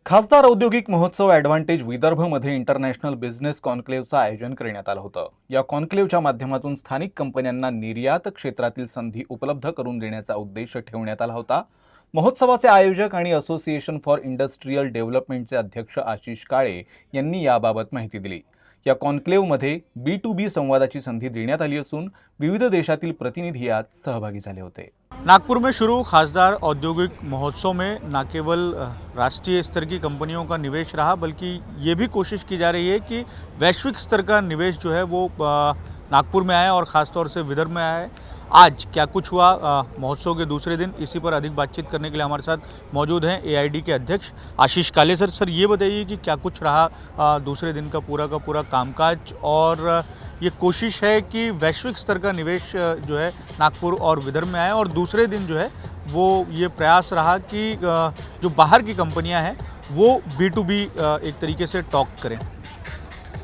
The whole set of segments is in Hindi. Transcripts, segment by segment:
खासदार औद्योगिक महोत्सव ॲडव्हान्टेज विदर्भमध्ये इंटरनॅशनल बिझनेस कॉन्क्लेव्हचं आयोजन करण्यात आलं होतं। या कॉन्क्लेव्हच्या माध्यमातून स्थानिक कंपन्यांना निर्यात क्षेत्रातील संधी उपलब्ध करून देण्याचा उद्देश ठेवण्यात आला होता। महोत्सवाचे आयोजक आणि असोसिएशन फॉर इंडस्ट्रियल डेव्हलपमेंटचे अध्यक्ष आशिष काळे यांनी याबाबत माहिती दिली। या कॉन्क्लेव्हमध्ये B2B संवादाची संधी देण्यात आली असून विविध देशातील प्रतिनिधी यात सहभागी झाले होते। नागपुर में शुरू खासदार औद्योगिक महोत्सव में न केवल राष्ट्रीय स्तर की कंपनियों का निवेश रहा, बल्कि ये भी कोशिश की जा रही है कि वैश्विक स्तर का निवेश जो है वो नागपुर में आए और ख़ास तौर से विदर्भ में आए। आज क्या कुछ हुआ महोत्सव के दूसरे दिन, इसी पर अधिक बातचीत करने के लिए हमारे साथ मौजूद हैं AID के अध्यक्ष आशीष काले सर। सर, ये बताइए कि क्या कुछ रहा दूसरे दिन का पूरा कामकाज, और ये कोशिश है कि वैश्विक स्तर का निवेश जो है नागपुर और विदर्भ में आए, और दूसरे दिन जो है वो ये प्रयास रहा कि जो बाहर की कंपनियां हैं वो B2B एक तरीके से टॉक करें।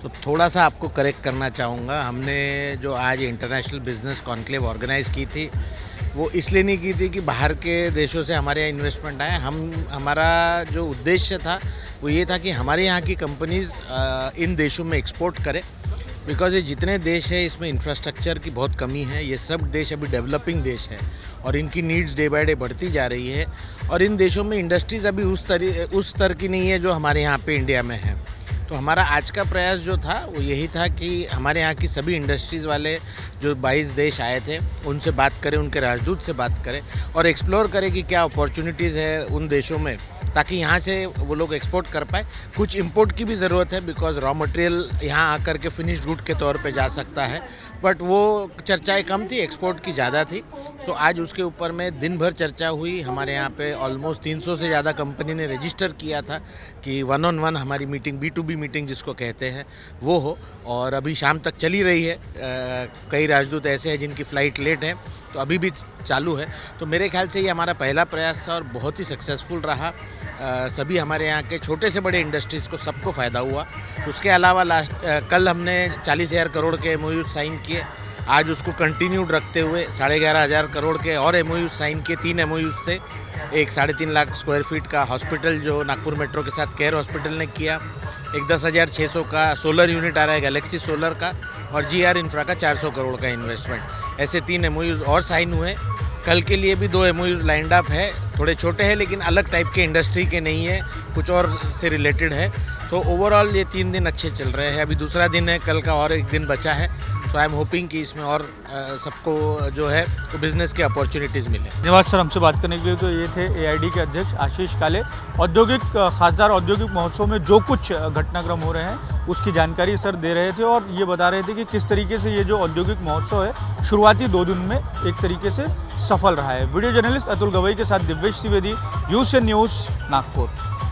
तो थोड़ा सा आपको करेक्ट करना चाहूँगा। हमने जो आज इंटरनेशनल बिजनेस कॉन्क्लेव ऑर्गेनाइज़ की थी, वो इसलिए नहीं की थी कि बाहर के देशों से हमारे यहाँ इन्वेस्टमेंट आए। हमारा जो उद्देश्य था वो ये था कि हमारे यहाँ की कंपनीज़ इन देशों में एक्सपोर्ट करें, बिकॉज ये जितने देश हैं इसमें इंफ्रास्ट्रक्चर की बहुत कमी है। ये सब देश अभी डेवलपिंग देश है और इनकी नीड्स डे बाय डे बढ़ती जा रही है, और इन देशों में इंडस्ट्रीज़ अभी उस स्तर की नहीं है जो हमारे यहाँ पे इंडिया में है। तो हमारा आज का प्रयास जो था वो यही था कि हमारे यहाँ की सभी इंडस्ट्रीज़ वाले जो 22 देश आए थे उनसे बात करें, उनके राजदूत से बात करें और एक्सप्लोर करें कि क्या अपॉर्चुनिटीज़ है उन देशों में, ताकि यहाँ से वो लोग एक्सपोर्ट कर पाए। कुछ इंपोर्ट की भी ज़रूरत है, बिकॉज रॉ मटेरियल यहाँ आकर के फिनिश्ड गुड के तौर पे जा सकता है, बट वो चर्चाएं कम थी, एक्सपोर्ट की ज़्यादा थी। सो आज उसके ऊपर में दिन भर चर्चा हुई। हमारे यहाँ पे ऑलमोस्ट 300 से ज़्यादा कंपनी ने रजिस्टर किया था कि 1-on-1 हमारी मीटिंग, B2B मीटिंग जिसको कहते हैं, वो हो, और अभी शाम तक चली रही है। कई राजदूत ऐसे हैं जिनकी फ़्लाइट लेट है, तो अभी भी चालू है। तो मेरे ख्याल से ये हमारा पहला प्रयास था और बहुत ही सक्सेसफुल रहा। सभी हमारे यहाँ के छोटे से बड़े इंडस्ट्रीज़ को सबको फ़ायदा हुआ। उसके अलावा कल हमने 40,000 करोड़ के MOU साइन किए। आज उसको कंटिन्यूड रखते हुए 11,500 करोड़ के और MOU साइन किए। 3 MOUs थे। एक 3.5 लाख स्क्वायर फीट का हॉस्पिटल जो नागपुर मेट्रो के साथ केयर हॉस्पिटल ने किया, एक 10,600 का सोलर यूनिट आ रहा है गैलेक्सी सोलर का, और GR इंफ्रा का 400 करोड़ का इन्वेस्टमेंट। ऐसे 3 MOUs और साइन हुए। कल के लिए भी 2 MOUs लाइंड अप है। थोड़े छोटे हैं लेकिन अलग टाइप के इंडस्ट्री के नहीं है, कुछ और से रिलेटेड है। सो ओवरऑल ये 3 दिन अच्छे चल रहे हैं। अभी दूसरा दिन है, कल का और एक दिन बचा है। सो आई एम होपिंग कि इसमें और सबको जो है वो बिज़नेस की अपॉर्चुनिटीज़ मिले। धन्यवाद सर, हमसे बात करने के लिए। तो ये थे AID के अध्यक्ष आशीष काले। खासदार औद्योगिक महोत्सव में जो कुछ घटनाक्रम हो रहे हैं उसकी जानकारी सर दे रहे थे, और ये बता रहे थे कि किस तरीके से ये जो औद्योगिक महोत्सव है शुरुआती 2 दिन में एक तरीके से सफल रहा है। वीडियो जर्नलिस्ट अतुल गवई के साथ दिव्येश त्रिवेदी, UCN न्यूज़, नागपुर।